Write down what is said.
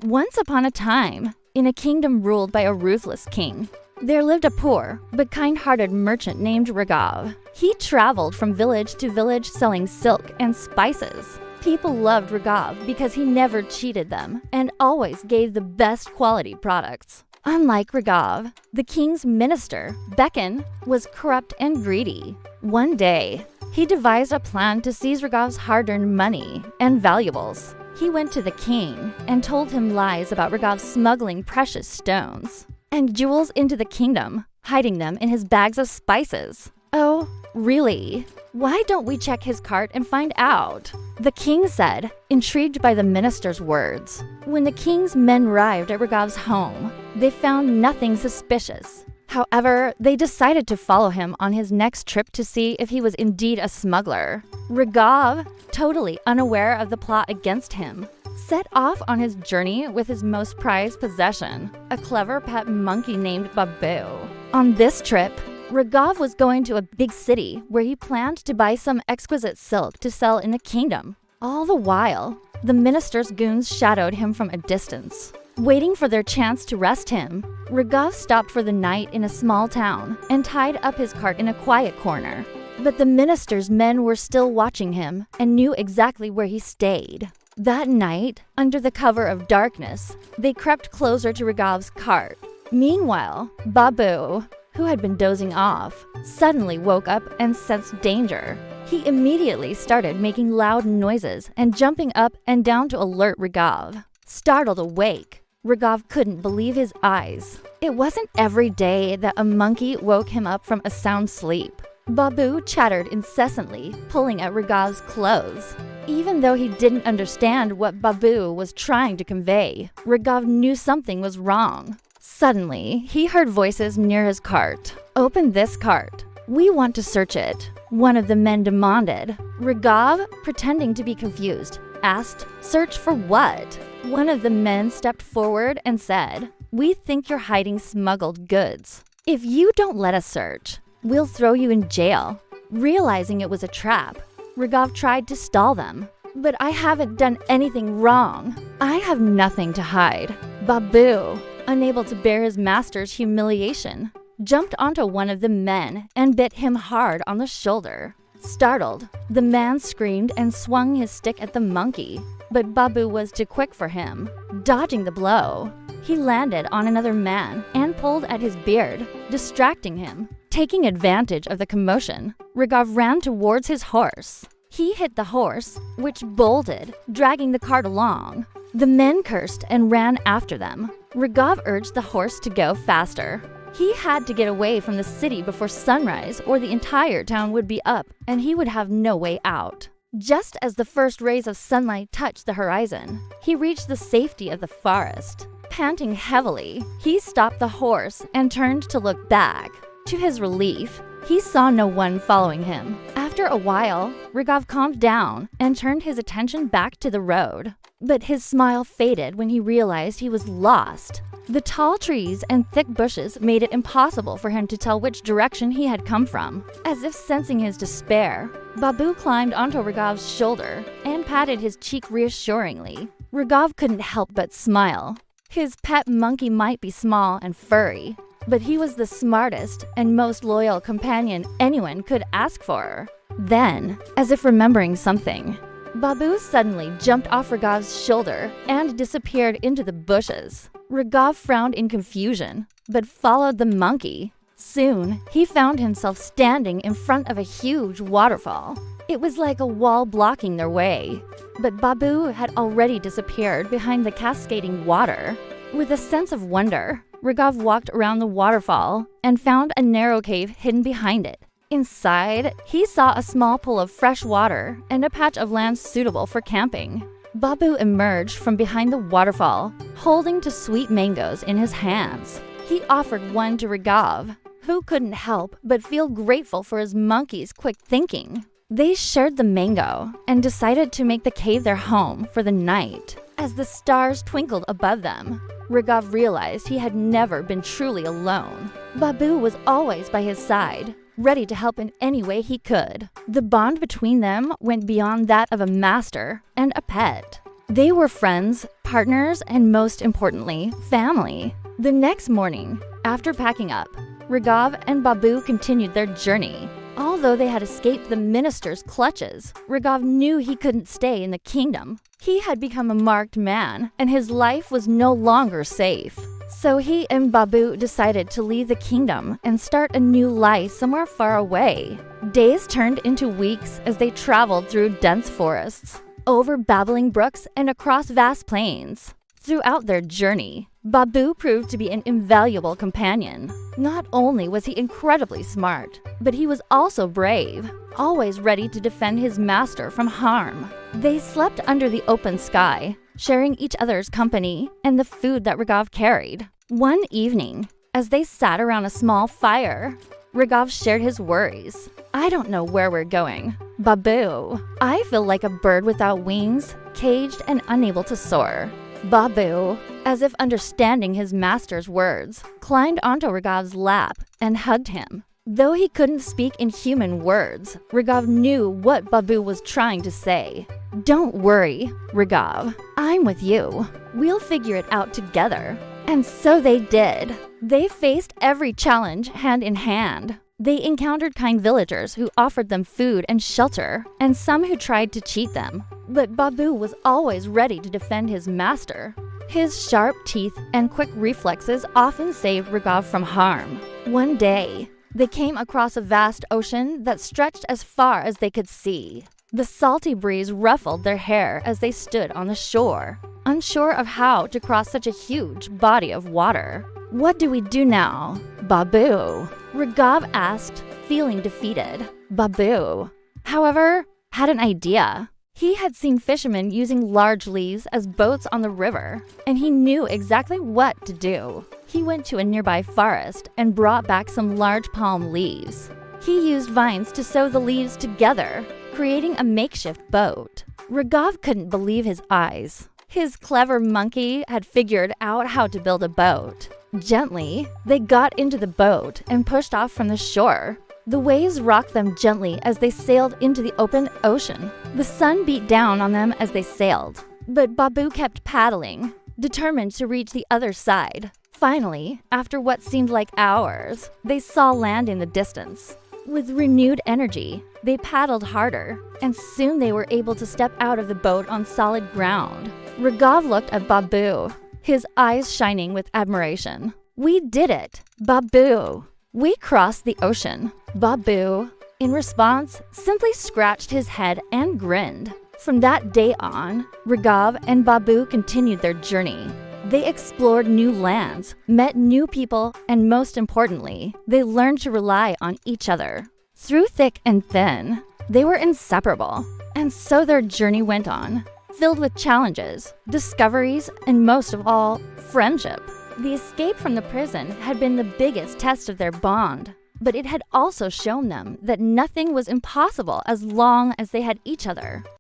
Once upon a time, in a kingdom ruled by a ruthless king, there lived a poor but kind-hearted merchant named Raghav. He traveled from village to village selling silk and spices. People loved Raghav because he never cheated them and always gave the best quality products. Unlike Raghav, the king's minister, Bekan, was corrupt and greedy. One day, he devised a plan to seize Raghav's hard-earned money and valuables. He went to the king and told him lies about Raghav smuggling precious stones and jewels into the kingdom, hiding them in his bags of spices. Oh, really? Why don't we check his cart and find out? The king said, intrigued by the minister's words. When the king's men arrived at Raghav's home, they found nothing suspicious. However, they decided to follow him on his next trip to see if he was indeed a smuggler. Raghav, totally unaware of the plot against him, set off on his journey with his most prized possession, a clever pet monkey named Babu. On this trip, Raghav was going to a big city where he planned to buy some exquisite silk to sell in the kingdom. All the while, the minister's goons shadowed him from a distance. Waiting for their chance to arrest him, Raghav stopped for the night in a small town and tied up his cart in a quiet corner. But the minister's men were still watching him and knew exactly where he stayed. That night, under the cover of darkness, they crept closer to Raghav's cart. Meanwhile, Babu, who had been dozing off, suddenly woke up and sensed danger. He immediately started making loud noises and jumping up and down to alert Raghav. Startled awake, Raghav couldn't believe his eyes. It wasn't every day that a monkey woke him up from a sound sleep. Babu chattered incessantly, pulling at Raghav's clothes. Even though he didn't understand what Babu was trying to convey, Raghav knew something was wrong. Suddenly, he heard voices near his cart. "Open this cart. We want to search it," one of the men demanded. Raghav, pretending to be confused, asked, "Search for what?" One of the men stepped forward and said, "We think you're hiding smuggled goods. If you don't let us search, we'll throw you in jail." Realizing it was a trap, Raghav tried to stall them. "But I haven't done anything wrong. I have nothing to hide." Babu, unable to bear his master's humiliation, jumped onto one of the men and bit him hard on the shoulder. Startled, the man screamed and swung his stick at the monkey, but Babu was too quick for him. Dodging the blow, he landed on another man and pulled at his beard, distracting him. Taking advantage of the commotion, Raghav ran towards his horse. He hit the horse, which bolted, dragging the cart along. The men cursed and ran after them. Raghav urged the horse to go faster. He had to get away from the city before sunrise or the entire town would be up and he would have no way out. Just as the first rays of sunlight touched the horizon, he reached the safety of the forest. Panting heavily, he stopped the horse and turned to look back. To his relief, he saw no one following him. After a while, Raghav calmed down and turned his attention back to the road. But his smile faded when he realized he was lost. The tall trees and thick bushes made it impossible for him to tell which direction he had come from. As if sensing his despair, Babu climbed onto Raghav's shoulder and patted his cheek reassuringly. Raghav couldn't help but smile. His pet monkey might be small and furry, but he was the smartest and most loyal companion anyone could ask for. Then, as if remembering something, Babu suddenly jumped off Raghav's shoulder and disappeared into the bushes. Raghav frowned in confusion, but followed the monkey. Soon, he found himself standing in front of a huge waterfall. It was like a wall blocking their way, but Babu had already disappeared behind the cascading water. With a sense of wonder, Raghav walked around the waterfall and found a narrow cave hidden behind it. Inside, he saw a small pool of fresh water and a patch of land suitable for camping. Babu emerged from behind the waterfall, holding two sweet mangoes in his hands. He offered one to Raghav, who couldn't help but feel grateful for his monkey's quick thinking. They shared the mango and decided to make the cave their home for the night. As the stars twinkled above them, Raghav realized he had never been truly alone. Babu was always by his side, ready to help in any way he could. The bond between them went beyond that of a master and a pet. They were friends, partners, and most importantly, family. The next morning, after packing up, Raghav and Babu continued their journey. Although they had escaped the minister's clutches, Raghav knew he couldn't stay in the kingdom. He had become a marked man, and his life was no longer safe. So he and Babu decided to leave the kingdom and start a new life somewhere far away. Days turned into weeks as they traveled through dense forests, over babbling brooks, and across vast plains. Throughout their journey, Babu proved to be an invaluable companion. Not only was he incredibly smart, but he was also brave, always ready to defend his master from harm. They slept under the open sky, sharing each other's company and the food that Raghav carried. One evening, as they sat around a small fire, Raghav shared his worries. "I don't know where we're going. Babu, I feel like a bird without wings, caged and unable to soar." Babu, as if understanding his master's words, climbed onto Raghav's lap and hugged him. Though he couldn't speak in human words, Raghav knew what Babu was trying to say. "Don't worry, Raghav. I'm with you. We'll figure it out together." And so they did. They faced every challenge hand in hand. They encountered kind villagers who offered them food and shelter, and some who tried to cheat them. But Babu was always ready to defend his master. His sharp teeth and quick reflexes often saved Raghav from harm. One day, they came across a vast ocean that stretched as far as they could see. The salty breeze ruffled their hair as they stood on the shore, unsure of how to cross such a huge body of water. "What do we do now, Babu?" Raghav asked, feeling defeated. Babu, however, had an idea. He had seen fishermen using large leaves as boats on the river, and he knew exactly what to do. He went to a nearby forest and brought back some large palm leaves. He used vines to sew the leaves together, creating a makeshift boat. Raghav couldn't believe his eyes. His clever monkey had figured out how to build a boat. Gently, they got into the boat and pushed off from the shore. The waves rocked them gently as they sailed into the open ocean. The sun beat down on them as they sailed, but Babu kept paddling, determined to reach the other side. Finally, after what seemed like hours, they saw land in the distance. With renewed energy, they paddled harder, and soon they were able to step out of the boat on solid ground. Raghav looked at Babu, his eyes shining with admiration. "We did it, Babu! We crossed the ocean." Babu, in response, simply scratched his head and grinned. From that day on, Raghav and Babu continued their journey. They explored new lands, met new people, and most importantly, they learned to rely on each other. Through thick and thin, they were inseparable. And so their journey went on, filled with challenges, discoveries, and most of all, friendship. The escape from the prison had been the biggest test of their bond, but it had also shown them that nothing was impossible as long as they had each other.